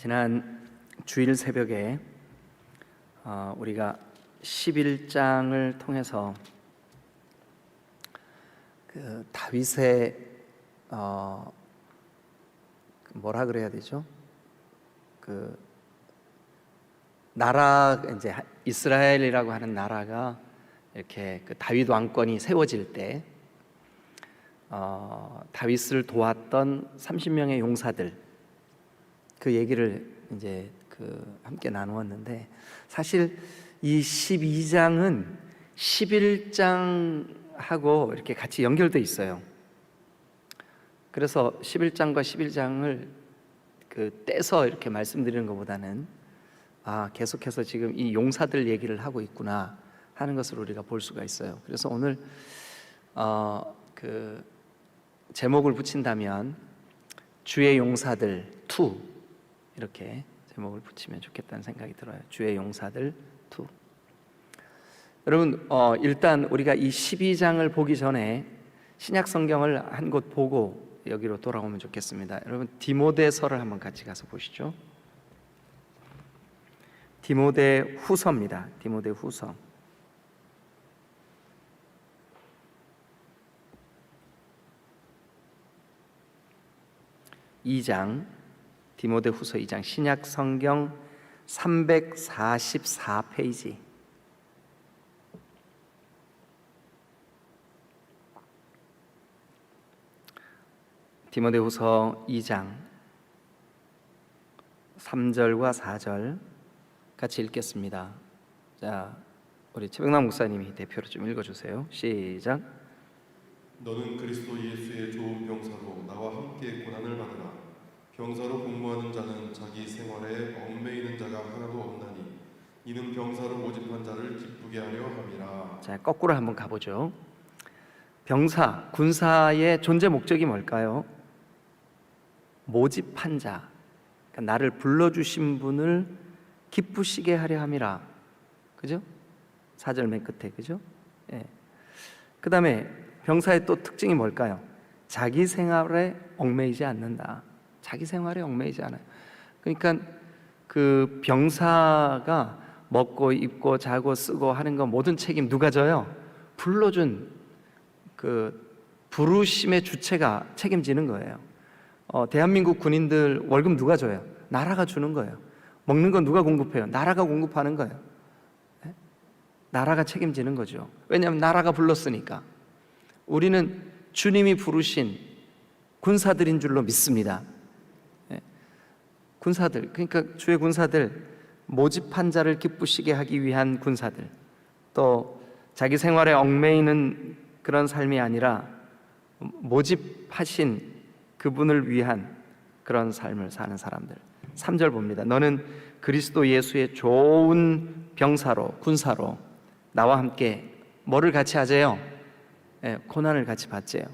지난 주일 새벽에 우리가 11장을 통해서 그 다윗의 뭐라 그래야 되죠? 그 나라, 이제 이스라엘이라고 하는 나라가 이렇게 그 다윗 왕권이 세워질 때 다윗을 도왔던 30명의 용사들, 그 얘기를 이제 함께 나누었는데, 사실 이 12장은 11장하고 이렇게 같이 연결돼 있어요. 그래서 11장과 11장을 떼서 이렇게 말씀드리는 것보다는 계속해서 지금 이 용사들 얘기를 하고 있구나 하는 것을 우리가 볼 수가 있어요. 그래서 오늘 제목을 붙인다면 주의 용사들 2, 이렇게 제목을 붙이면 좋겠다는 생각이 들어요. 주의 용사들 2. 여러분, 일단 우리가 이 12장을 보기 전에 신약 성경을 한 곳 보고 여기로 돌아오면 좋겠습니다. 여러분, 디모데서를 한번 같이 가서 보시죠. 디모데 후서입니다. 디모데 후서. 디모데 후서 2장, 신약 성경 344페이지. 디모데 후서 2장 3절과 4절 같이 읽겠습니다. 자, 우리 최백남 목사님이 대표로 좀 읽어주세요. 시작. 너는 그리스도 예수의 좋은 병사로 나와 함께 고난을 받으라. 병사로 복무하는 자는 자기 생활에 얽매이는 자가 하나도 없나니 이는 병사로 모집한 자를 기쁘게 하려 함이라. 자, 거꾸로 한번 가보죠. 병사, 군사의 존재 목적이 뭘까요? 모집한 자, 그러니까 나를 불러주신 분을 기쁘시게 하려 함이라. 그죠? 4절 맨 끝에, 그죠? 예. 그 다음에 병사의 또 특징이 뭘까요? 자기 생활에 얽매이지 않는다. 자기 생활에 얽매이지 않아요. 그러니까 그 병사가 먹고 입고 자고 쓰고 하는 거 모든 책임 누가 져요? 불러준 그 부르심의 주체가 책임지는 거예요. 대한민국 군인들 월급 누가 줘요? 나라가 주는 거예요. 먹는 건 누가 공급해요? 나라가 공급하는 거예요. 네? 나라가 책임지는 거죠. 왜냐하면 나라가 불렀으니까. 우리는 주님이 부르신 군사들인 줄로 믿습니다. 네? 군사들, 그러니까 주의 군사들, 모집한 자를 기쁘시게 하기 위한 군사들, 또 자기 생활에 얽매이는 그런 삶이 아니라 모집하신 그분을 위한 그런 삶을 사는 사람들. 3절 봅니다. 너는 그리스도 예수의 좋은 병사로, 군사로 나와 함께 뭐를 같이 하재요? 고난을 같이 받재요.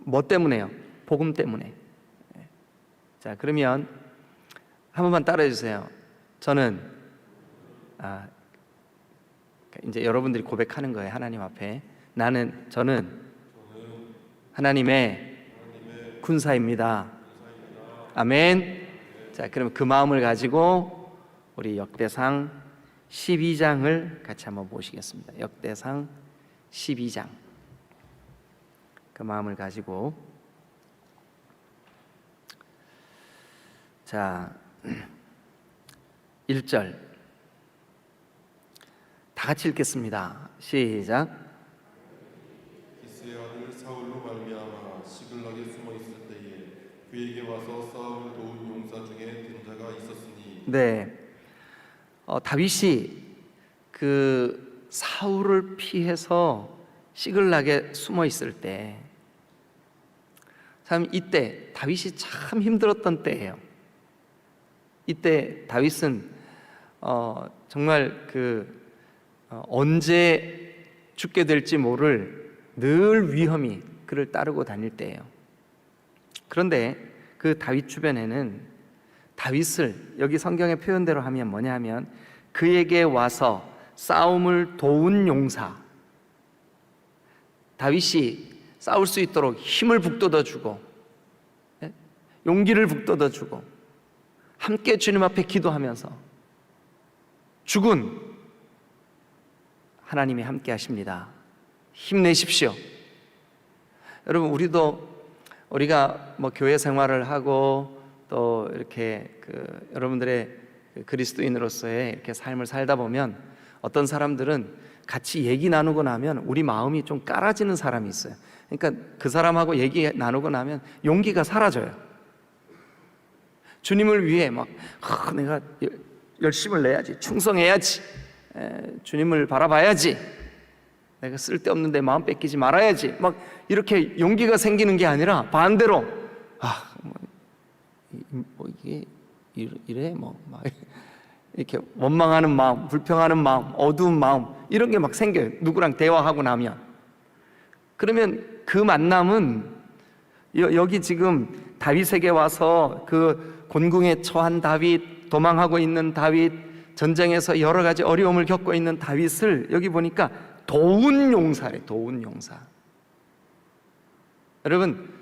뭐 때문에요? 복음 때문에. 자, 그러면 한 번만 따라해 주세요. 저는 이제 여러분들이 고백하는 거예요. 하나님 앞에. 저는 하나님의 군사입니다. 아멘. 자, 그러면 그 마음을 가지고 우리 역대상 12장을 같이 한번 보시겠습니다. 역대상 12장. 그 마음을 가지고, 자, 1절 다 같이 읽겠습니다. 시작. 기스의 아들 사울로 말미암아 시글락에 숨어 있을 때에 그에게 와서 사울을 도운 용사 중에 된 자가 있었으니. 네, 다윗이 그 사울을 피해서 시글락에 숨어 있을 때, 참 이때 다윗이 참 힘들었던 때예요. 이때 다윗은 정말 언제 죽게 될지 모를 늘 위험이 그를 따르고 다닐 때예요. 그런데 그 다윗 주변에는 다윗을 여기 성경의 표현대로 하면 뭐냐 하면 그에게 와서 싸움을 도운 용사, 다윗이 싸울 수 있도록 힘을 북돋아 주고 용기를 북돋아 주고 함께 주님 앞에 기도하면서 죽은 하나님이 함께 하십니다. 힘내십시오. 여러분, 우리가 뭐 교회 생활을 하고 또 이렇게 여러분들의 그리스도인으로서의 이렇게 삶을 살다 보면 어떤 사람들은 같이 얘기 나누고 나면 우리 마음이 좀 깔아지는 사람이 있어요. 그러니까 그 사람하고 얘기 나누고 나면 용기가 사라져요. 주님을 위해 막 내가 열심을 내야지, 충성해야지, 주님을 바라봐야지, 내가 쓸데없는 데 마음 뺏기지 말아야지, 막 이렇게 용기가 생기는 게 아니라 반대로 이게 이래 막 이렇게 원망하는 마음, 불평하는 마음, 어두운 마음, 이런 게 막 생겨요. 누구랑 대화하고 나면. 그러면 그 만남은 여기 지금 다윗에게 와서 그 곤궁에 처한 다윗, 도망하고 있는 다윗, 전쟁에서 여러 가지 어려움을 겪고 있는 다윗을 여기 보니까 도운 용사래. 도운 용사. 여러분,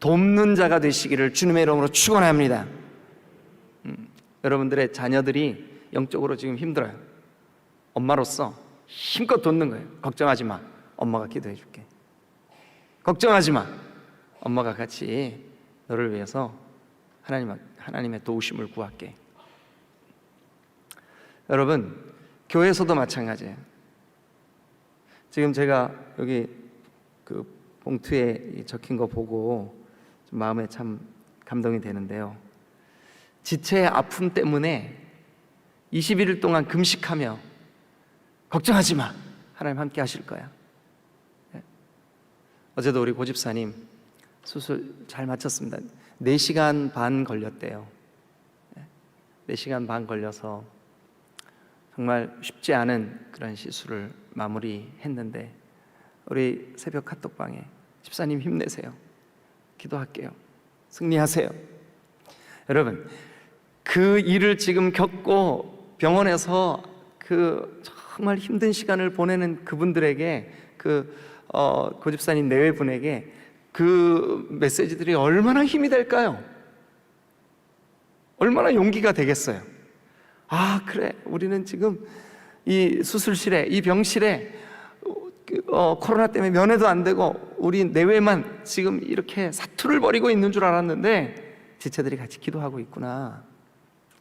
돕는 자가 되시기를 주님의 이름으로 축원합니다. 여러분들의 자녀들이 영적으로 지금 힘들어요. 엄마로서 힘껏 돕는 거예요. 걱정하지 마, 엄마가 기도해 줄게. 걱정하지 마, 엄마가 같이 너를 위해서 하나님의 도우심을 구할게. 여러분, 교회에서도 마찬가지예요. 지금 제가 여기 그 봉투에 적힌 거 보고 좀 마음에 참 감동이 되는데요. 지체의 아픔 때문에 21일 동안 금식하며 걱정하지 마, 하나님 함께 하실 거야. 어제도 우리 고집사님 수술 잘 마쳤습니다. 4시간 반 걸렸대요. 4시간 반 걸려서 정말 쉽지 않은 그런 시술을 마무리했는데 우리 새벽 카톡방에 집사님 힘내세요, 기도할게요, 승리하세요. 여러분, 그 일을 지금 겪고 병원에서 그 정말 힘든 시간을 보내는 그분들에게 고집사님 내외분에게 그 메시지들이 얼마나 힘이 될까요? 얼마나 용기가 되겠어요? 아, 그래, 우리는 지금 이 수술실에, 이 병실에 코로나 때문에 면회도 안 되고 우리 내외만 지금 이렇게 사투를 벌이고 있는 줄 알았는데 지체들이 같이 기도하고 있구나.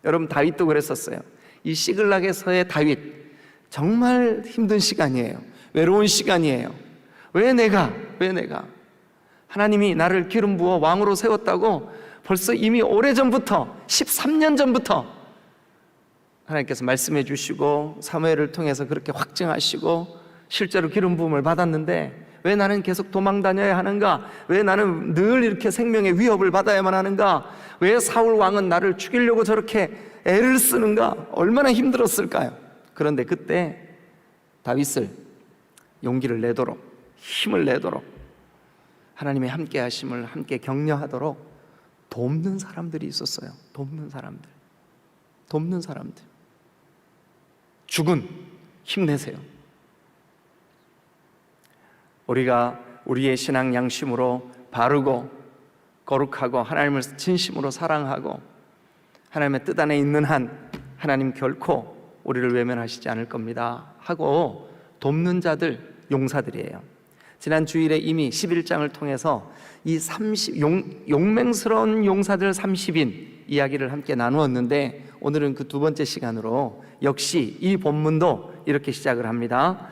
여러분, 다윗도 그랬었어요. 이 시글락에서의 다윗, 정말 힘든 시간이에요. 외로운 시간이에요. 왜 내가 하나님이 나를 기름 부어 왕으로 세웠다고 벌써 이미 오래전부터 13년 전부터 하나님께서 말씀해 주시고 사무엘을 통해서 그렇게 확증하시고 실제로 기름 부음을 받았는데 왜 나는 계속 도망 다녀야 하는가? 왜 나는 늘 이렇게 생명의 위협을 받아야만 하는가? 왜 사울 왕은 나를 죽이려고 저렇게 애를 쓰는가? 얼마나 힘들었을까요? 그런데 그때 다윗을 용기를 내도록, 힘을 내도록, 하나님의 함께 하심을 함께 격려하도록 돕는 사람들이 있었어요. 돕는 사람들. 죽은 힘내세요. 우리가 우리의 신앙 양심으로 바르고 거룩하고 하나님을 진심으로 사랑하고 하나님의 뜻 안에 있는 한 하나님 결코 우리를 외면하시지 않을 겁니다 하고 돕는 자들, 용사들이에요. 지난 주일에 이미 11장을 통해서 이 용맹스러운 용사들 30인 이야기를 함께 나누었는데 오늘은 그 두 번째 시간으로 역시 이 본문도 이렇게 시작을 합니다.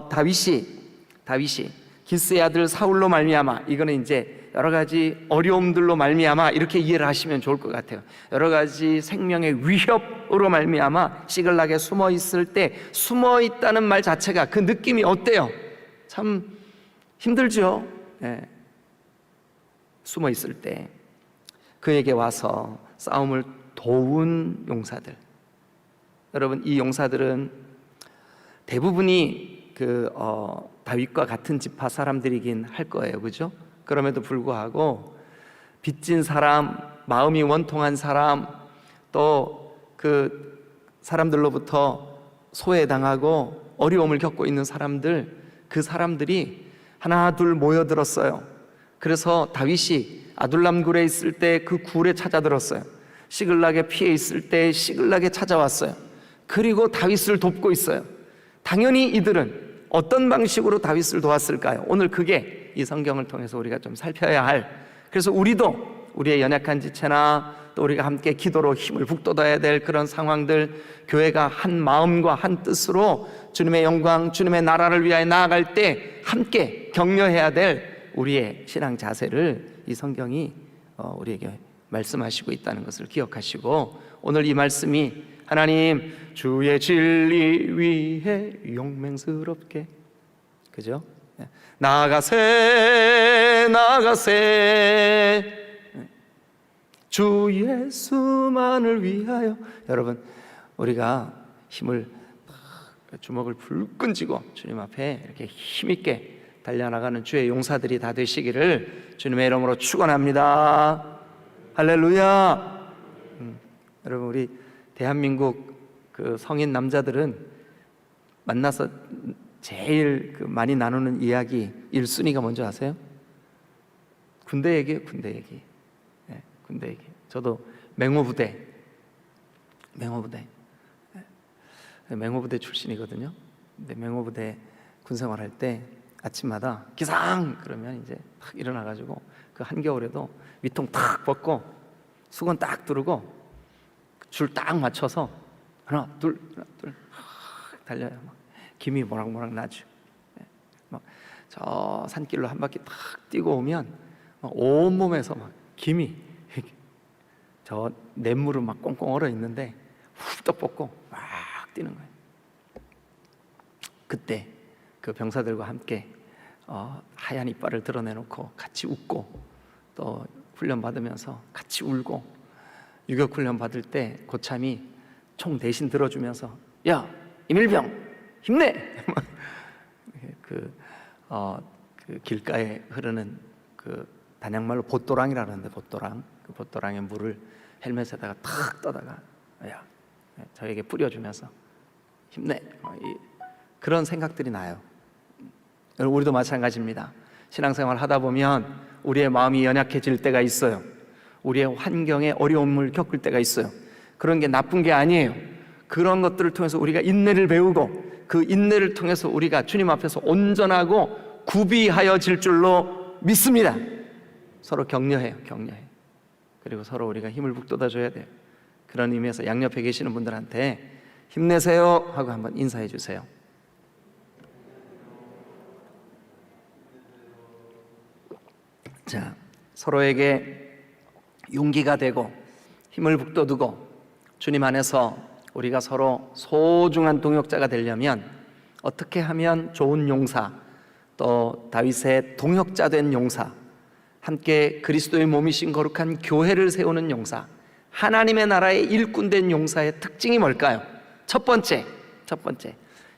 다윗이 기스의 아들 사울로 말미암아, 이거는 이제 여러 가지 어려움들로 말미암아 이렇게 이해를 하시면 좋을 것 같아요. 여러 가지 생명의 위협으로 말미암아 시글락에 숨어 있을 때, 숨어 있다는 말 자체가 그 느낌이 어때요? 참 힘들죠. 네. 숨어 있을 때 그에게 와서 싸움을 도운 용사들. 여러분, 이 용사들은 대부분이 다윗과 같은 지파 사람들이긴 할 거예요, 그죠? 그럼에도 불구하고 빚진 사람, 마음이 원통한 사람, 또 그 사람들로부터 소외당하고 어려움을 겪고 있는 사람들, 그 사람들이 하나 둘 모여들었어요. 그래서 다윗이 아둘람 굴에 있을 때 그 굴에 찾아들었어요. 시글락에 피해 있을 때 시글락에 찾아왔어요. 그리고 다윗을 돕고 있어요. 당연히 이들은 어떤 방식으로 다윗을 도왔을까요? 오늘 그게 이 성경을 통해서 우리가 좀 살펴야 할, 그래서 우리도 우리의 연약한 지체나 또 우리가 함께 기도로 힘을 북돋아야 될 그런 상황들, 교회가 한 마음과 한 뜻으로 주님의 영광, 주님의 나라를 위하여 나아갈 때 함께 격려해야 될 우리의 신앙 자세를 이 성경이 우리에게 말씀하시고 있다는 것을 기억하시고, 오늘 이 말씀이 하나님 주의 진리 위해 용맹스럽게, 그죠? 나아가세 주 예수만을 위하여. 여러분, 우리가 힘을 주먹을 불끈 쥐고 주님 앞에 이렇게 힘있게 달려나가는 주의 용사들이 다 되시기를 주님의 이름으로 축원합니다. 할렐루야. 여러분, 우리 대한민국 그 성인 남자들은 만나서 제일 많이 나누는 이야기 1순위가 뭔지 아세요? 군대 얘기예요. 군대 얘기. 네, 군대 얘기. 저도 맹호부대 출신이거든요. 근데 맹호부대 군생활할 때 아침마다 기상 그러면 이제 탁 일어나가지고 그 한겨울에도 위통 탁 벗고 수건 딱 두르고 줄 딱 맞춰서 하나 둘 달려요. 막 김이 모락모락 나죠. 막 저 산길로 한 바퀴 탁 뛰고 오면 막 온몸에서 막 김이 저 냇물은 막 꽁꽁 얼어 있는데 훌떡 벗고 막 뛰는 거예요. 그때 그 병사들과 함께 하얀 이빨을 드러내놓고 같이 웃고, 또 훈련 받으면서 같이 울고, 유격 훈련 받을 때 고참이 총 대신 들어주면서 야 임일병 힘내. 그 길가에 흐르는 그 단양말로 봇도랑이라는데, 봇도랑, 그 봇도랑의 물을 헬멧에다가 탁 떠다가 야 저에게 뿌려주면서 힘내. 그런 생각들이 나요. 우리도 마찬가지입니다. 신앙생활 하다 보면 우리의 마음이 연약해질 때가 있어요. 우리의 환경에 어려움을 겪을 때가 있어요. 그런 게 나쁜 게 아니에요. 그런 것들을 통해서 우리가 인내를 배우고, 그 인내를 통해서 우리가 주님 앞에서 온전하고 구비하여질 줄로 믿습니다. 서로 격려해요. 그리고 서로 우리가 힘을 북돋아줘야 돼요. 그런 의미에서 양옆에 계시는 분들한테 힘내세요 하고 한번 인사해 주세요. 자, 서로에게 용기가 되고 힘을 북돋우고 주님 안에서 우리가 서로 소중한 동역자가 되려면 어떻게 하면 좋은 용사, 또 다윗의 동역자 된 용사, 함께 그리스도의 몸이신 거룩한 교회를 세우는 용사, 하나님의 나라의 일꾼 된 용사의 특징이 뭘까요? 첫 번째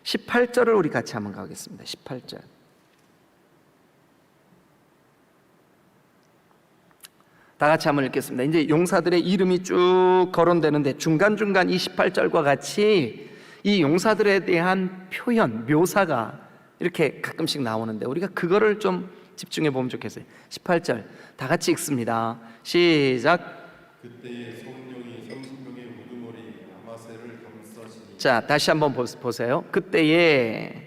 18절을 우리 같이 한번 가겠습니다. 18절. 다 같이 한번 읽겠습니다. 이제 용사들의 이름이 쭉 거론되는데 중간중간 이 18절과 같이 이 용사들에 대한 표현, 묘사가 이렇게 가끔씩 나오는데 우리가 그거를 좀 집중해 보면 좋겠어요. 18절 다 같이 읽습니다. 시작. 그때에 성령이 30명의 우두머리 아마새를 감싸시니. 자, 다시 한번 보세요. 그때에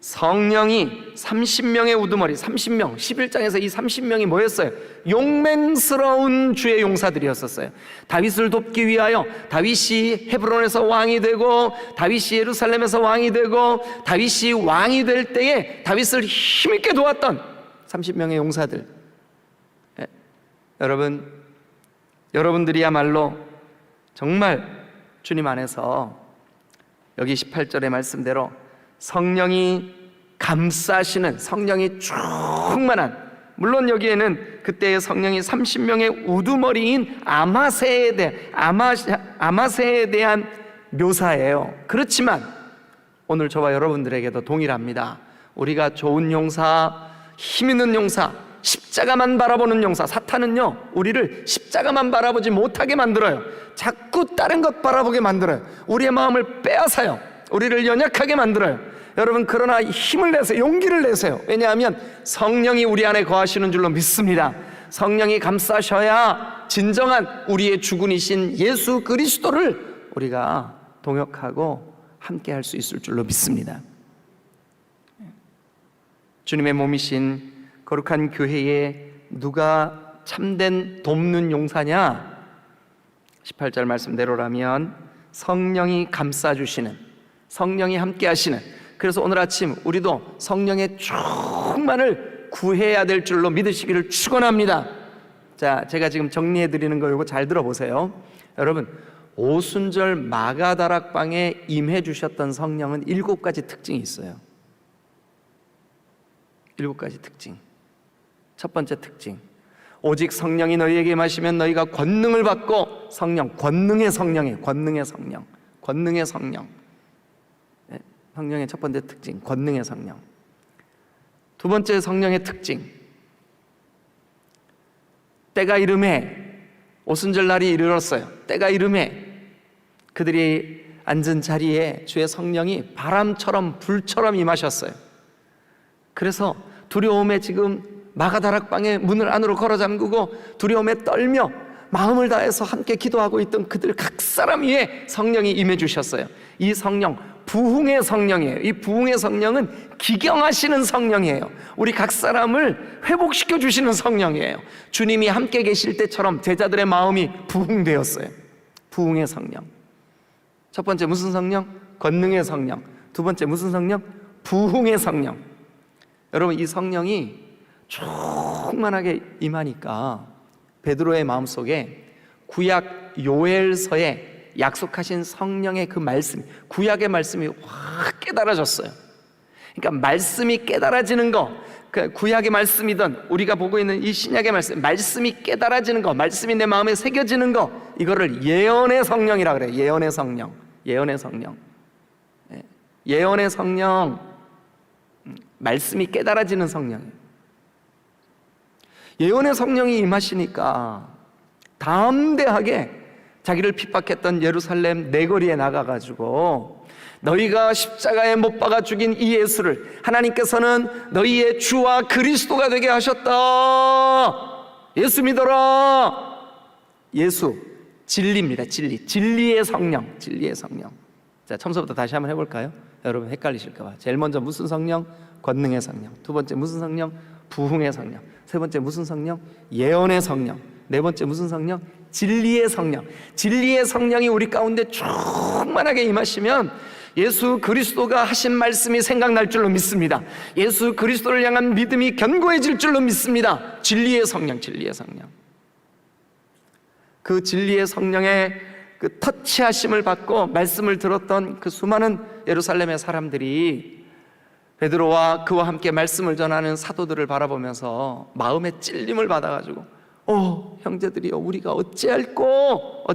성령이 30명의 우두머리, 30명, 11장에서 이 30명이 뭐였어요? 용맹스러운 주의 용사들이었었어요. 다윗을 돕기 위하여 다윗이 헤브론에서 왕이 되고, 다윗이 예루살렘에서 왕이 되고, 다윗이 왕이 될 때에 다윗을 힘있게 도왔던 30명의 용사들. 여러분들이야말로 정말 주님 안에서 여기 18절의 말씀대로 성령이 감싸시는, 성령이 충만한, 물론 여기에는 그때의 성령이 30명의 우두머리인 아마새에 대한 묘사예요. 그렇지만 오늘 저와 여러분들에게도 동일합니다. 우리가 좋은 용사, 힘 있는 용사, 십자가만 바라보는 용사. 사탄은요 우리를 십자가만 바라보지 못하게 만들어요. 자꾸 다른 것 바라보게 만들어요. 우리의 마음을 빼앗아요. 우리를 연약하게 만들어요. 여러분, 그러나 힘을 내세요. 용기를 내세요. 왜냐하면 성령이 우리 안에 거하시는 줄로 믿습니다. 성령이 감싸셔야 진정한 우리의 주군이신 예수 그리스도를 우리가 동역하고 함께 할 수 있을 줄로 믿습니다. 주님의 몸이신 거룩한 교회에 누가 참된 돕는 용사냐? 18절 말씀대로라면 성령이 감싸주시는, 성령이 함께 하시는, 그래서 오늘 아침 우리도 성령의 충만을 구해야 될 줄로 믿으시기를 축원합니다. 자, 제가 지금 정리해 드리는 거 이거 잘 들어보세요. 여러분, 오순절 마가다락방에 임해 주셨던 성령은 7가지 특징이 있어요. 7가지 특징. 첫 번째 특징, 오직 성령이 너희에게 임하시면 너희가 권능을 받고, 성령, 권능의 성령이에요. 권능의 성령, 권능의 성령. 네, 성령의 첫 번째 특징, 권능의 성령. 두 번째 성령의 특징, 때가 이름에, 오순절 날이 이르렀어요. 때가 이름에 그들이 앉은 자리에 주의 성령이 바람처럼 불처럼 임하셨어요. 그래서 두려움에 지금 마가다락방의 문을 안으로 걸어 잠그고 두려움에 떨며 마음을 다해서 함께 기도하고 있던 그들 각 사람 위에 성령이 임해 주셨어요. 이 성령, 부흥의 성령이에요. 이 부흥의 성령은 기경하시는 성령이에요. 우리 각 사람을 회복시켜 주시는 성령이에요. 주님이 함께 계실 때처럼 제자들의 마음이 부흥되었어요. 부흥의 성령. 첫 번째 무슨 성령? 권능의 성령. 두 번째 무슨 성령? 부흥의 성령. 여러분, 이 성령이 충만하게 임하니까 베드로의 마음속에 구약 요엘서에 약속하신 성령의 그 말씀, 구약의 말씀이 확 깨달아졌어요. 그러니까 말씀이 깨달아지는 거, 그 구약의 말씀이든 우리가 보고 있는 이 신약의 말씀, 말씀이 깨달아지는 거, 말씀이 내 마음에 새겨지는 거, 이거를 예언의 성령이라 그래요. 예언의 성령, 예언의 성령, 예언의 성령, 말씀이 깨달아지는 성령이에요. 예언의 성령이 임하시니까 담대하게 자기를 핍박했던 예루살렘 내거리에 나가가지고 너희가 십자가에 못 박아 죽인 이 예수를 하나님께서는 너희의 주와 그리스도가 되게 하셨다. 예수 믿어라. 예수, 진리입니다. 진리, 진리의 성령, 진리의 성령. 자, 처음부터 다시 한번 해볼까요? 여러분 헷갈리실까 봐. 제일 먼저 무슨 성령? 권능의 성령. 두 번째 무슨 성령? 부흥의 성령. 세 번째 무슨 성령? 예언의 성령. 네 번째 무슨 성령? 진리의 성령. 진리의 성령이 우리 가운데 충만하게 임하시면 예수 그리스도가 하신 말씀이 생각날 줄로 믿습니다. 예수 그리스도를 향한 믿음이 견고해질 줄로 믿습니다. 진리의 성령, 진리의 성령. 그 진리의 성령의 그 터치하심을 받고 말씀을 들었던 그 수많은 예루살렘의 사람들이 베드로와 그와 함께 말씀을 전하는 사도들을 바라보면서 마음의 찔림을 받아가지고 형제들이여, 우리가 어찌할꼬?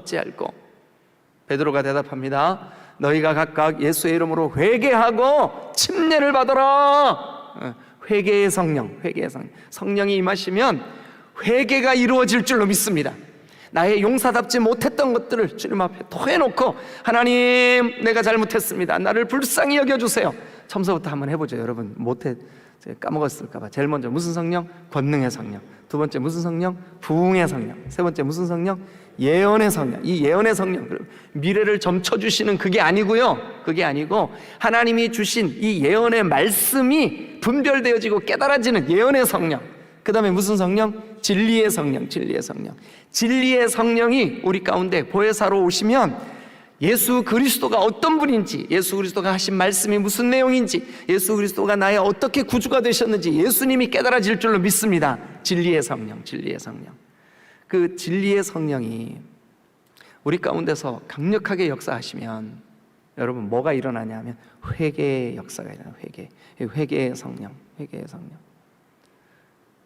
베드로가 대답합니다. 너희가 각각 예수의 이름으로 회개하고 침례를 받아라. 회개의 성령, 회개의 성령. 성령이 임하시면 회개가 이루어질 줄로 믿습니다. 나의 용사답지 못했던 것들을 주님 앞에 토해놓고, 하나님, 내가 잘못했습니다. 나를 불쌍히 여겨주세요. 처음부터 한번 해보죠. 여러분 까먹었을까봐. 제일 먼저 무슨 성령? 권능의 성령. 두 번째 무슨 성령? 부흥의 성령. 세 번째 무슨 성령? 예언의 성령. 이 예언의 성령, 미래를 점쳐주시는 그게 아니고요. 그게 아니고 하나님이 주신 이 예언의 말씀이 분별되어지고 깨달아지는 예언의 성령. 그 다음에 무슨 성령? 진리의 성령. 진리의 성령. 진리의 성령이 우리 가운데 보혜사로 오시면 예수 그리스도가 어떤 분인지, 예수 그리스도가 하신 말씀이 무슨 내용인지, 예수 그리스도가 나의 어떻게 구주가 되셨는지 예수님이 깨달아질 줄로 믿습니다. 진리의 성령, 진리의 성령. 그 진리의 성령이 우리 가운데서 강력하게 역사하시면 여러분 뭐가 일어나냐면 회개의 역사가 일어나요. 회개의 성령, 회개의 성령.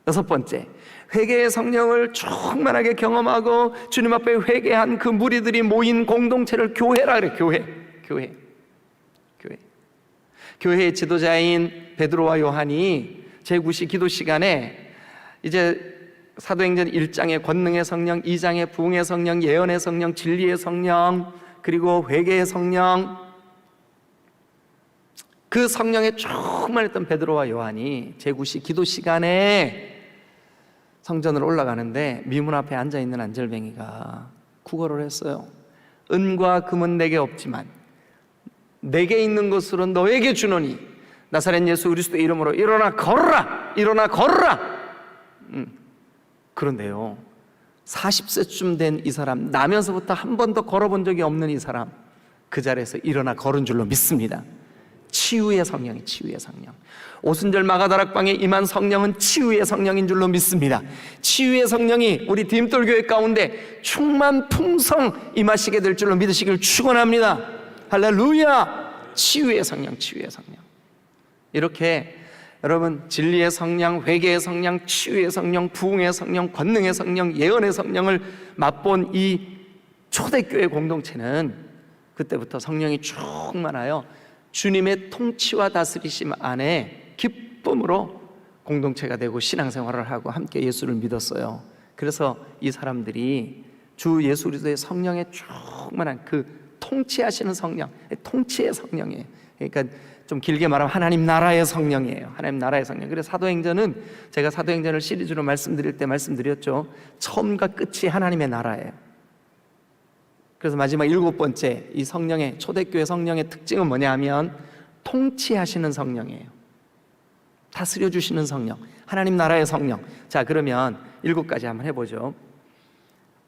여섯 번째, 회개의 성령을 충만하게 경험하고 주님 앞에 회개한 그 무리들이 모인 공동체를 교회라 그래. 교회의 지도자인 베드로와 요한이 제9시 기도 시간에 이제 사도행전 1장의 권능의 성령, 2장의 부흥의 성령, 예언의 성령, 진리의 성령, 그리고 회개의 성령, 그 성령에 충만했던 베드로와 요한이 제9시 기도 시간에 성전으로 올라가는데 미문 앞에 앉아있는 안절뱅이가 구걸을 했어요. 은과 금은 내게 없지만 내게 있는 것으로 너에게 주노니 나사렛 예수 그리스도의 이름으로 일어나 걸어라! 일어나 걸어라! 그런데요, 40세쯤 된 이 사람, 나면서부터 한 번도 걸어본 적이 없는 이 사람, 그 자리에서 일어나 걸은 줄로 믿습니다. 치유의 성령이, 치유의 성령. 오순절 마가다락방에 임한 성령은 치유의 성령인 줄로 믿습니다. 치유의 성령이 우리 디딤돌교회 가운데 충만 풍성 임하시게 될 줄로 믿으시길 축원합니다. 할렐루야! 치유의 성령, 치유의 성령. 이렇게 여러분, 진리의 성령, 회개의 성령, 치유의 성령, 부흥의 성령, 권능의 성령, 예언의 성령을 맛본 이 초대교회 공동체는 그때부터 성령이 충만하여 주님의 통치와 다스리심 안에 기쁨으로 공동체가 되고 신앙생활을 하고 함께 예수를 믿었어요. 그래서 이 사람들이 주 예수 그리스도의 성령의 충만한 그 통치하시는 성령, 통치의 성령이에요. 그러니까 좀 길게 말하면 하나님 나라의 성령이에요. 하나님 나라의 성령. 그래서 사도행전은, 제가 사도행전을 시리즈로 말씀드릴 때 말씀드렸죠. 처음과 끝이 하나님의 나라예요. 그래서 마지막 7번째, 이 성령의, 초대교회 성령의 특징은 뭐냐 하면 통치하시는 성령이에요. 다스려 주시는 성령, 하나님 나라의 성령. 자, 그러면 7가지 한번 해보죠.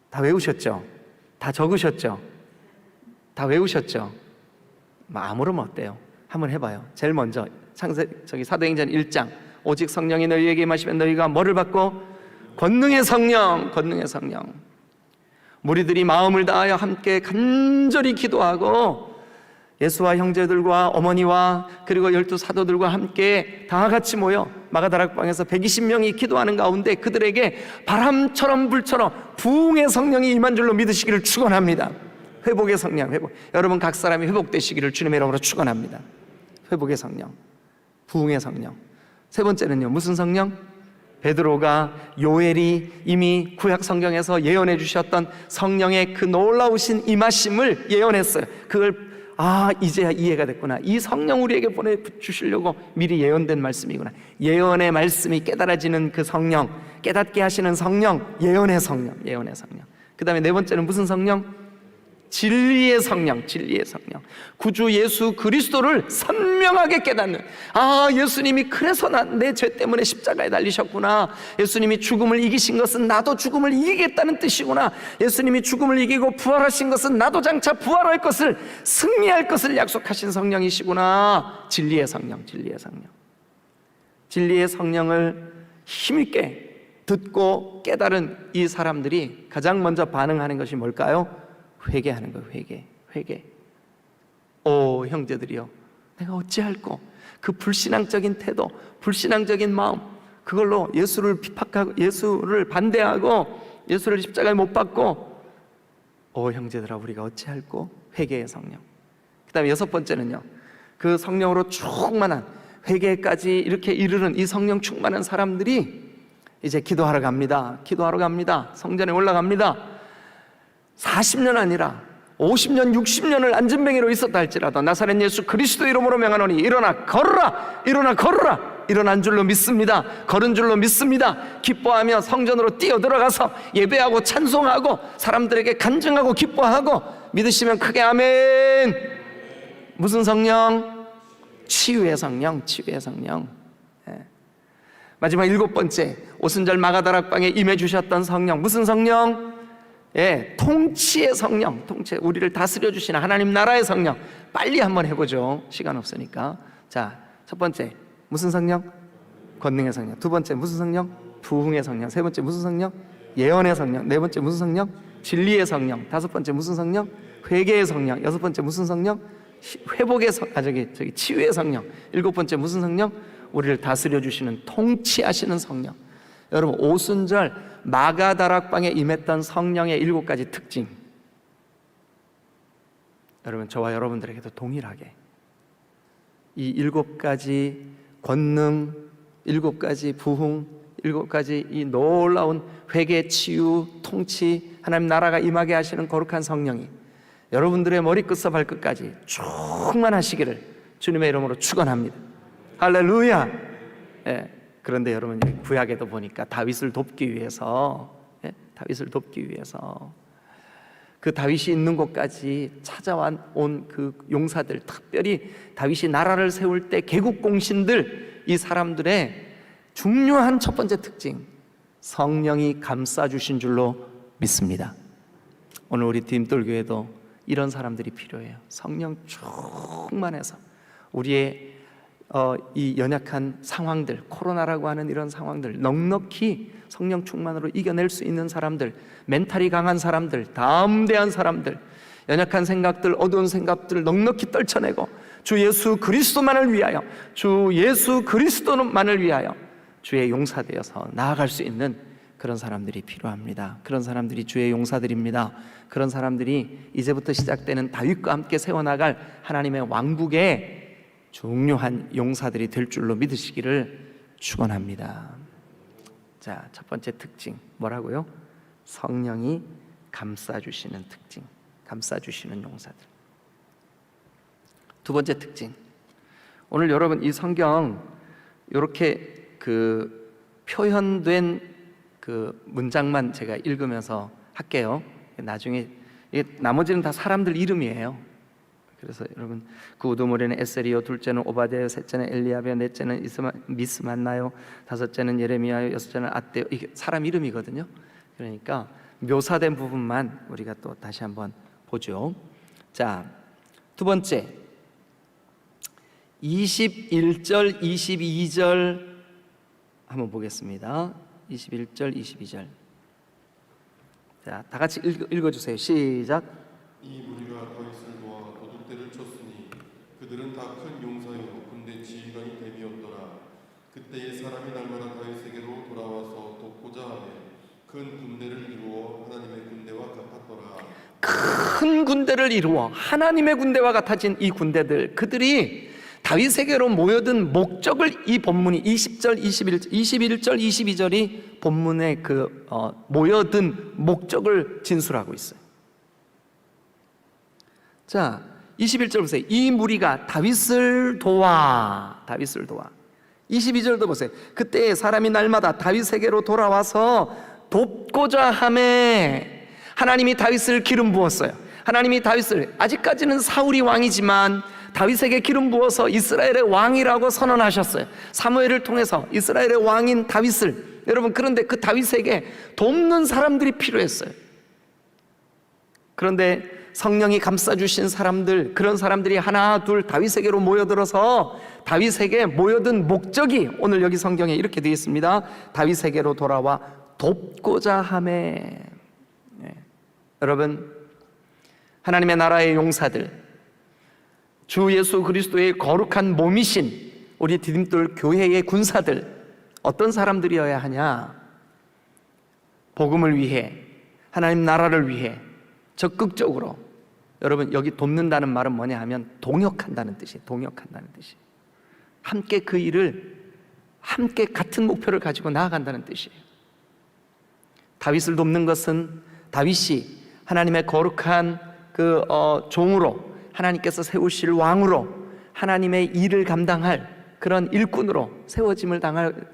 다 외우셨죠? 다 적으셨죠? 다 외우셨죠? 아무러면 어때요? 한번 해봐요. 제일 먼저 사도행전 1장, 오직 성령이 너희에게 임하시면 너희가 뭐를 받고? 권능의 성령, 권능의 성령. 무리들이 마음을 다하여 함께 간절히 기도하고 예수와 형제들과 어머니와 그리고 12 사도들과 함께 다 같이 모여 마가다락방에서 120명이 기도하는 가운데 그들에게 바람처럼 불처럼 부흥의 성령이 임한 줄로 믿으시기를 축원합니다. 회복의 성령, 회복. 여러분 각 사람이 회복되시기를 주님의 이름으로 축원합니다. 회복의 성령, 부흥의 성령. 세 번째는요, 무슨 성령? 베드로가, 요엘이 이미 구약 성경에서 예언해 주셨던 성령의 그 놀라우신 임하심을 예언했어요. 그걸 이제야 이해가 됐구나. 이 성령 우리에게 보내주시려고 미리 예언된 말씀이구나. 예언의 말씀이 깨달아지는 그 성령, 깨닫게 하시는 성령, 예언의 성령, 예언의 성령. 그 다음에 네 번째는 무슨 성령? 진리의 성령, 진리의 성령. 구주 예수 그리스도를 선명하게 깨닫는, 예수님이 그래서 내 죄 때문에 십자가에 달리셨구나. 예수님이 죽음을 이기신 것은 나도 죽음을 이기겠다는 뜻이구나. 예수님이 죽음을 이기고 부활하신 것은 나도 장차 부활할 것을, 승리할 것을 약속하신 성령이시구나. 진리의 성령, 진리의 성령. 진리의 성령을 힘있게 듣고 깨달은 이 사람들이 가장 먼저 반응하는 것이 뭘까요? 회개하는 거예요. 회개. 오 형제들이여, 내가 어찌할꼬? 그 불신앙적인 태도, 불신앙적인 마음, 그걸로 예수를 비판하고 예수를 반대하고 예수를 십자가에 못 박고, 오 형제들아, 우리가 어찌할꼬? 회개의 성령. 그 다음에 6번째는요, 그 성령으로 충만한, 회개까지 이렇게 이르는 이 성령 충만한 사람들이 이제 기도하러 갑니다. 성전에 올라갑니다. 40년 아니라 50년, 60년을 안진뱅이로 있었다 할지라도 나사렛 예수 그리스도 이름으로 명하노니 일어나 걸어라! 일어나 걸어라! 일어난 줄로 믿습니다. 걸은 줄로 믿습니다. 기뻐하며 성전으로 뛰어들어가서 예배하고 찬송하고 사람들에게 간증하고 기뻐하고, 믿으시면 크게 아멘. 무슨 성령? 치유의 성령, 치유의 성령. 마지막 7번째, 오순절 마가다락방에 임해 주셨던 성령. 무슨 성령? 통치의 성령, 통치, 우리를 다스려 주시는 하나님 나라의 성령. 빨리 한번 해보죠. 시간 없으니까. 자, 첫 번째 무슨 성령? 권능의 성령. 두 번째 무슨 성령? 부흥의 성령. 세 번째 무슨 성령? 예언의 성령. 네 번째 무슨 성령? 진리의 성령. 다섯 번째 무슨 성령? 회개의 성령. 여섯 번째 무슨 성령? 회복의 치유의 성령. 일곱 번째 무슨 성령? 우리를 다스려 주시는 통치하시는 성령. 여러분, 오순절 마가다락방에 임했던 성령의 7가지 특징, 여러분 저와 여러분들에게도 동일하게 이 7가지 권능, 7가지 부흥, 7가지 이 놀라운 회개, 치유, 통치, 하나님 나라가 임하게 하시는 거룩한 성령이 여러분들의 머리끝서 발끝까지 충만하시기를 주님의 이름으로 축원합니다. 할렐루야. 그런데 여러분 구약에도 보니까 다윗을 돕기 위해서, 다윗을 돕기 위해서 그 다윗이 있는 곳까지 찾아온 그 용사들, 특별히 다윗이 나라를 세울 때 개국공신들, 이 사람들의 중요한 첫 번째 특징, 성령이 감싸주신 줄로 믿습니다. 오늘 우리 디딤돌교회도 이런 사람들이 필요해요. 성령 충만해서 우리의 이 연약한 상황들, 코로나라고 하는 이런 상황들 넉넉히 성령 충만으로 이겨낼 수 있는 사람들, 멘탈이 강한 사람들, 담대한 사람들, 연약한 생각들, 어두운 생각들을 넉넉히 떨쳐내고 주 예수 그리스도만을 위하여, 주 예수 그리스도만을 위하여 주의 용사 되어서 나아갈 수 있는 그런 사람들이 필요합니다. 그런 사람들이 주의 용사들입니다. 그런 사람들이 이제부터 시작되는 다윗과 함께 세워나갈 하나님의 왕국의 중요한 용사들이 될 줄로 믿으시기를 축원합니다. 자, 첫 번째 특징 뭐라고요? 성령이 감싸주시는 특징, 감싸주시는 용사들. 두 번째 특징, 오늘 여러분 이 성경 이렇게 그 표현된 그 문장만 제가 읽으면서 할게요. 나중에 나머지는 다 사람들 이름이에요. 그래서 여러분 그 우두머리는 에셀이요, 둘째는 오바댜요, 셋째는 엘리야베요, 넷째는 미스만나요, 다섯째는 예레미야요, 여섯째는 앗대요. 이게 사람 이름이거든요. 그러니까 묘사된 부분만 우리가 또 다시 한번 보죠. 자, 두 번째 21절 22절 한번 보겠습니다. 21절 22절. 자, 다 같이 읽어주세요. 시작. 이 무리가 다윗을 도와 도둑들을 쳤으니 그들은 다 큰 용사요 군대 지휘관이 됨이었더라. 그때에 사람이 날마다 다윗에게로 돌아와서 돕고자 하며 큰 군대를 이루어 하나님의 군대와 같았더라. 큰 군대를 이루어 하나님의 군대와 같아진 이 군대들, 그들이 다윗에게로 모여든 목적을 이 본문이 20절, 21절, 22절이 본문의 그 모여든 목적을 진술하고 있어요. 자, 21절 보세요. 이 무리가 다윗을 도와. 22절도 보세요. 그때 사람이 날마다 다윗에게로 돌아와서 돕고자 하매 하나님이 다윗을 기름 부었어요. 하나님이 다윗을, 아직까지는 사울이 왕이지만 다윗에게 기름 부어서 이스라엘의 왕이라고 선언하셨어요. 사무엘을 통해서 이스라엘의 왕인 다윗을, 여러분, 그런데 그 다윗에게 돕는 사람들이 필요했어요. 그런데 성령이 감싸주신 사람들, 그런 사람들이 하나 둘 다윗에게로 모여들어서 다윗에게 모여든 목적이 오늘 여기 성경에 이렇게 되어 있습니다. 다윗에게로 돌아와 돕고자 하매. 여러분, 하나님의 나라의 용사들, 주 예수 그리스도의 거룩한 몸이신 우리 디딤돌 교회의 군사들, 어떤 사람들이어야 하냐? 복음을 위해, 하나님 나라를 위해 적극적으로, 여러분 여기 돕는다는 말은 뭐냐 하면 동역한다는 뜻이에요. 동역한다는 뜻이에요. 함께 그 일을, 함께 같은 목표를 가지고 나아간다는 뜻이에요. 다윗을 돕는 것은 다윗이 하나님의 거룩한 그 종으로, 하나님께서 세우실 왕으로, 하나님의 일을 감당할 그런 일꾼으로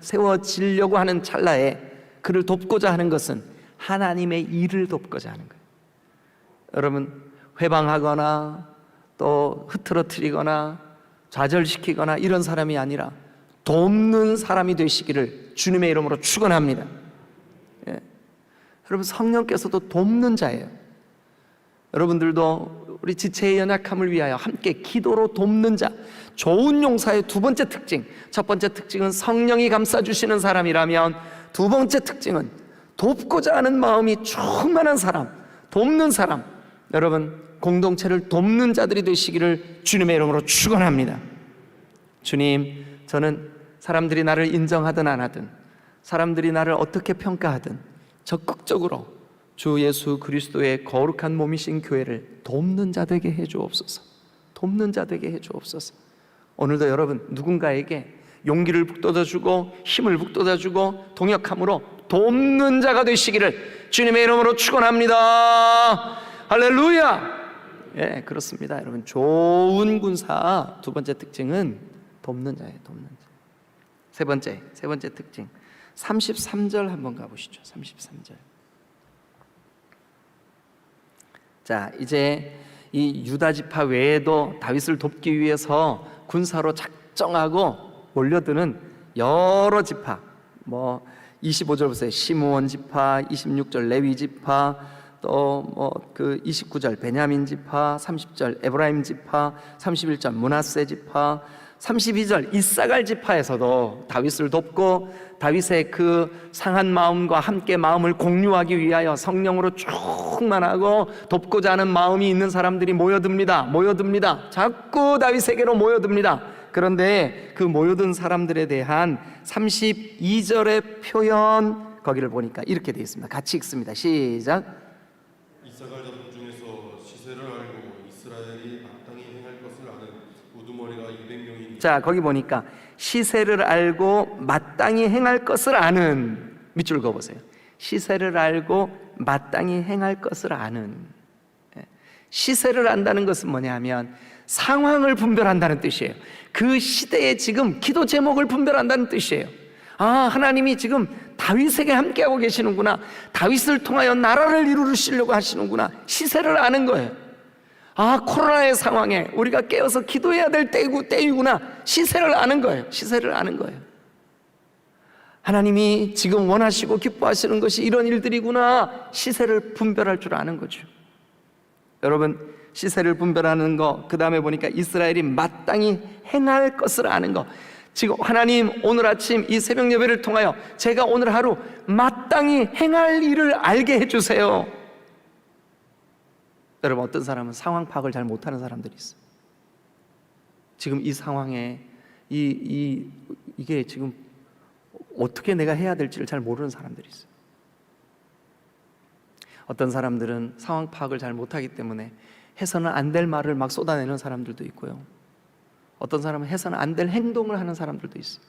세워지려고 하는 찰나에 그를 돕고자 하는 것은 하나님의 일을 돕고자 하는 거예요. 여러분, 회방하거나 또 흐트러뜨리거나 좌절시키거나 이런 사람이 아니라 돕는 사람이 되시기를 주님의 이름으로 축원합니다. 예. 여러분, 성령께서도 돕는 자예요. 여러분들도 우리 지체의 연약함을 위하여 함께 기도로 돕는 자, 좋은 용사의 두 번째 특징, 첫 번째 특징은 성령이 감싸주시는 사람이라면 두 번째 특징은 돕고자 하는 마음이 충만한 사람, 돕는 사람, 여러분 공동체를 돕는 자들이 되시기를 주님의 이름으로 축원합니다. 주님, 저는 사람들이 나를 인정하든 안 하든, 사람들이 나를 어떻게 평가하든 적극적으로 주 예수 그리스도의 거룩한 몸이신 교회를 돕는 자 되게 해주옵소서. 돕는 자 되게 해주옵소서. 오늘도 여러분 누군가에게 용기를 북돋아주고 힘을 북돋아주고 동역함으로 돕는 자가 되시기를 주님의 이름으로 축원합니다. 할렐루야. 예, 그렇습니다. 여러분, 좋은 군사 두 번째 특징은 돕는 자예요. 돕는 자. 세 번째 특징 33절 한번 가보시죠. 33절. 자, 이제 이 유다 지파 외에도 다윗을 돕기 위해서 군사로 작정하고 몰려드는 여러 지파, 25절 보세요. 시므온 지파, 26절 레위 지파, 또 그 29절 베냐민 지파, 30절 에브라임 지파, 31절 므낫세 지파, 32절 이사갈 지파에서도 다윗을 돕고 다윗의 그 상한 마음과 함께 마음을 공유하기 위하여 성령으로 충만하고 돕고자 하는 마음이 있는 사람들이 모여듭니다. 자꾸 다윗에게로 모여듭니다. 그런데 그 모여든 사람들에 대한 32절의 표현, 거기를 보니까 이렇게 되어 있습니다. 같이 읽습니다. 시작. 이사갈 자손 중에서 시세를 알고 이스라엘이 마땅히 행할 것을 아는 우두머리가 200명이니. 자, 거기 보니까 시세를 알고 마땅히 행할 것을 아는, 밑줄 그어보세요. 시세를 알고 마땅히 행할 것을 아는. 시세를 안다는 것은 뭐냐 하면 상황을 분별한다는 뜻이에요. 그 시대에 지금 기도 제목을 분별한다는 뜻이에요. 아, 하나님이 지금 다윗에게 함께하고 계시는구나. 다윗을 통하여 나라를 이루시려고 하시는구나. 시세를 아는 거예요. 아, 코로나의 상황에 우리가 깨어서 기도해야 될 때이구나. 시세를 아는 거예요. 하나님이 지금 원하시고 기뻐하시는 것이 이런 일들이구나. 시세를 분별할 줄 아는 거죠. 여러분, 시세를 분별하는 거, 그 다음에 보니까 이스라엘이 마땅히 행할 것을 아는 거. 지금 하나님, 오늘 아침 이 새벽 예배를 통하여 제가 오늘 하루 마땅히 행할 일을 알게 해주세요. 여러분, 어떤 사람은 상황 파악을 잘 못하는 사람들이 있어요. 지금 이 상황에 이게 지금 어떻게 내가 해야 될지를 잘 모르는 사람들이 있어요. 어떤 사람들은 상황 파악을 잘 못하기 때문에 해서는 안 될 말을 막 쏟아내는 사람들도 있고요. 어떤 사람은 해서는 안 될 행동을 하는 사람들도 있어요.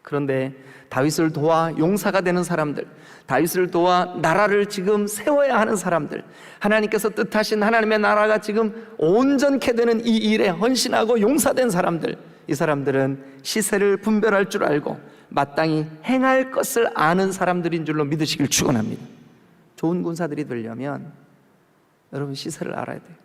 그런데 다윗을 도와 용사가 되는 사람들, 다윗을 도와 나라를 지금 세워야 하는 사람들, 하나님께서 뜻하신 하나님의 나라가 지금 온전케 되는 이 일에 헌신하고 용사된 사람들, 이 사람들은 시세를 분별할 줄 알고 마땅히 행할 것을 아는 사람들인 줄로 믿으시길 축원합니다. 좋은 군사들이 되려면 여러분, 시세를 알아야 돼요.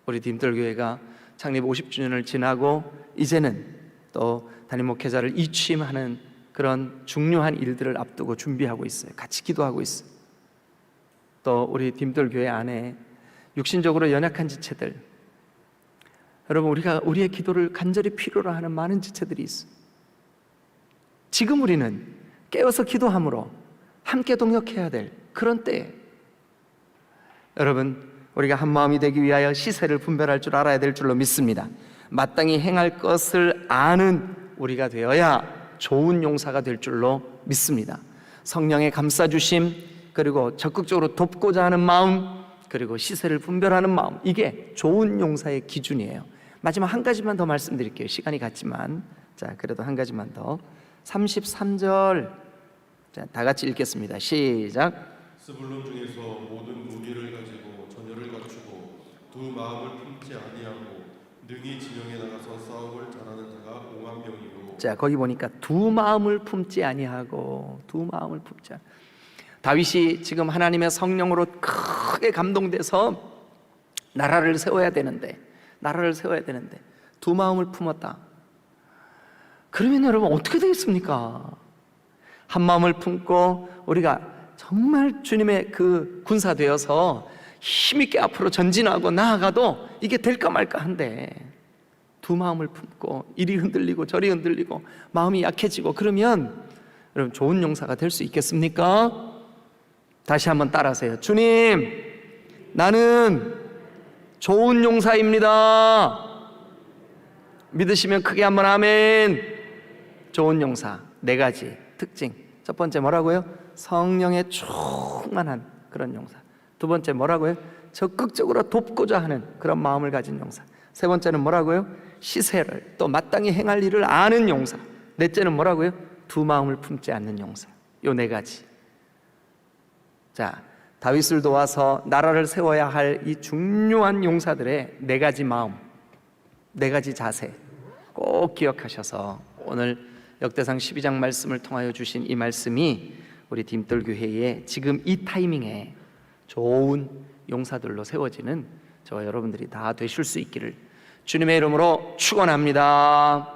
우리 딤들교회가 창립 50주년을 지나고 이제는 또 담임 목회자를 이취임하는 그런 중요한 일들을 앞두고 준비하고 있어요. 같이 기도하고 있어요. 또 우리 딤들교회 안에 육신적으로 연약한 지체들, 여러분, 우리가 우리의 기도를 간절히 필요로 하는 많은 지체들이 있어요. 지금 우리는 깨어서 기도함으로 함께 동역해야 될 그런 때에 여러분, 우리가 한 마음이 되기 위하여 시세를 분별할 줄 알아야 될 줄로 믿습니다. 마땅히 행할 것을 아는 우리가 되어야 좋은 용사가 될 줄로 믿습니다. 성령의 감싸주심, 그리고 적극적으로 돕고자 하는 마음, 그리고 시세를 분별하는 마음, 이게 좋은 용사의 기준이에요. 마지막 한 가지만 더 말씀드릴게요. 시간이 갔지만. 자, 그래도 한 가지만 더. 33절, 자, 다 같이 읽겠습니다. 시작. 스불론 중에서 모든 무기를 가지고 전열을 갖추고 두 마음을 품지 아니하고 능히 진영에 나가서 싸움을 잘하는 자가 5만 명이요. 자, 거기 보니까 두 마음을 품지 아니하고, 두 마음을 품지 아니하고. 다윗이 지금 하나님의 성령으로 크게 감동돼서 나라를 세워야 되는데 두 마음을 품었다. 그러면 여러분, 어떻게 되겠습니까? 한 마음을 품고 우리가 정말 주님의 그 군사 되어서 힘있게 앞으로 전진하고 나아가도 이게 될까 말까 한데, 두 마음을 품고 이리 흔들리고 저리 흔들리고 마음이 약해지고 그러면 여러분, 좋은 용사가 될 수 있겠습니까? 다시 한번 따라하세요. 주님, 나는 좋은 용사입니다. 믿으시면 크게 한번 아멘. 좋은 용사, 4가지 특징. 첫 번째 뭐라고요? 성령에 충만한 그런 용사. 두 번째 뭐라고요? 적극적으로 돕고자 하는 그런 마음을 가진 용사. 세 번째는 뭐라고요? 시세를 또 마땅히 행할 일을 아는 용사. 넷째는 뭐라고요? 두 마음을 품지 않는 용사. 요 4가지. 자, 다윗을 도와서 나라를 세워야 할 이 중요한 용사들의 4가지 마음, 4가지 자세 꼭 기억하셔서 오늘 역대상 12장 말씀을 통하여 주신 이 말씀이 우리 딤돌교회에 지금 이 타이밍에 좋은 용사들로 세워지는 저와 여러분들이 다 되실 수 있기를 주님의 이름으로 축원합니다.